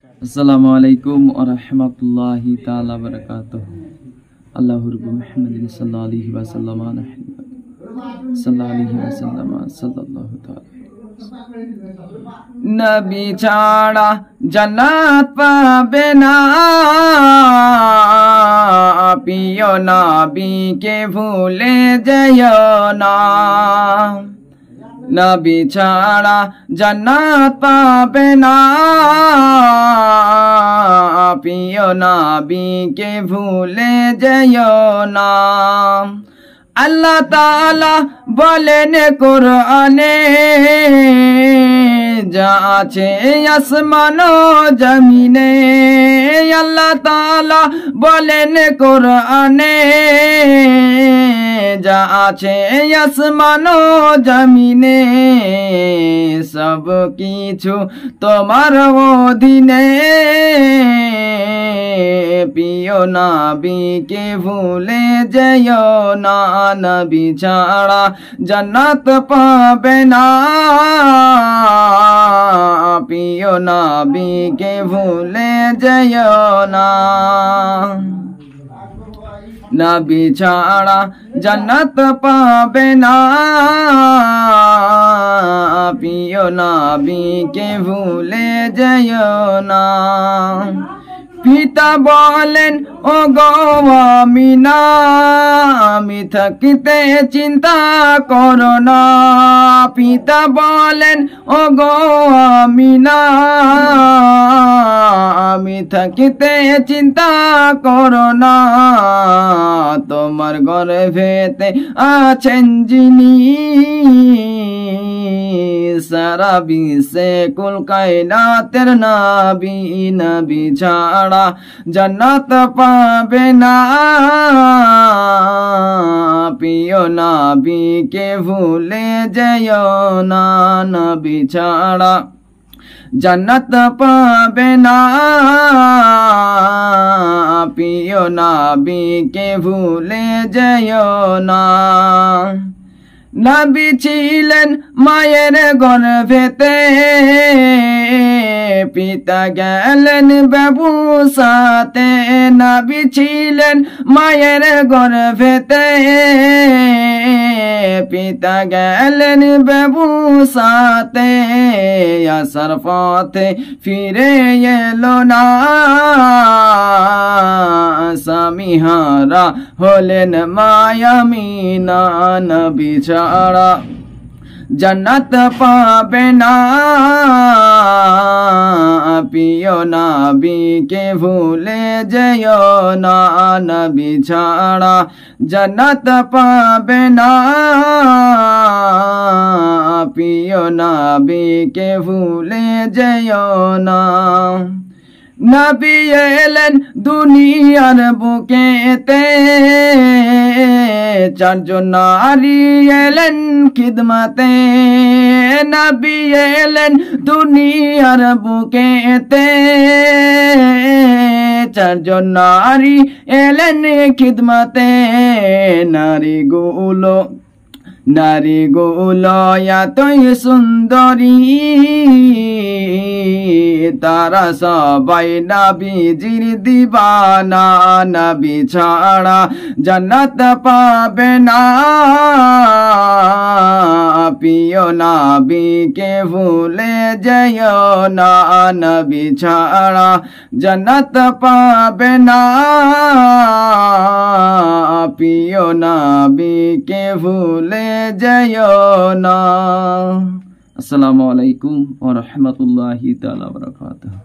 আসসালামু আলাইকুম ওয়া রাহমাতুল্লাহি তাআলা ওয়া বারাকাতুহু। আল্লাহুর মুহাম্মাদিন সাল্লাল্লাহু আলাইহি ওয়া সাল্লাম সাল্লাল্লাহু তাআলা নবী ছাড়া জান্নাত পাবে না, প্রিয় নবীকে ভুলে যেও না। নবী ছাড়া জান্নাত পাবে না, প্রিয় নবীকে ভুলে যেও না। আল্লাহ তাআলা বলেন কোরআনে, যা আছে আসমান ও জমিনে। আল্লাহ তাআলা বলেন কোরআনে, যা আছে আসমান ও জমিনে, সব কিছু তোমার অধীনে। প্রিয় নবীকে ভুলে যেও না, নবী ছাড়া জান্নাত পাবে না, প্রিয় নবীকে ভুলে যেও না। নবী ছাড়া জান্নাত পাবে না, প্রিয় নবীকে ভুলে যেও না। পিতা বলেন ও গো আমিনা, আমি থাকিতে চিন্তা করো না। পিতা বলেন ও গো আমিনা, আমি থাকিতে চিন্তা করো না। তোমার গর্ভেতে আছেন যিনি, সারা বিশ্বে কুল কায়নাতের নবী। নবী ছাড়া জান্নাত পাবে না, প্রিয় নবীকে ভুলে যেও না। নবী ছাড়া জান্নাত পাবে না, প্রিয় নবীকে ভুলে যেও না। নবী ছিলেন মায়ের গর্ভেতে, পিতা গেলেন ব্যবসাতে। নবী ছিলেন মায়ের গর্ভেতে, পিতা গেলেন ব্যবসাতে। আসার পথে ফিরে এলো না, স্বামীহারা হলেন মায়ামিনা। নবী ছাড়া জান্নাত পাবে না, প্রিয় নবীকে ভুলে যেও না। নবী ছাড়া জান্নাত পাবে না, প্রিয় নবীকে ভুলে যেও না। নবী এলেন দুনিয়ার বুকেতে, চারজন নারী এলেন খিদমতে। নবী এলেন দুনিয়ার বুকেতে, চারজন নারী এলেন খিদমতে। নারীগুলো এতই সুন্দরী, তারা সবাই নবীজির দিবানা। নবী ছাড়া জান্নাত পাবে না, প্রিয় নবীকে ভুলে যেও না। নবী ছাড়া জান্নাত পাবে না, প্রিয় নবীকে ভুলে যেও না। আসসালামু আলাইকুম ওয়া রাহমাতুল্লাহি তাআলা ওয়া বারাকাতুহু।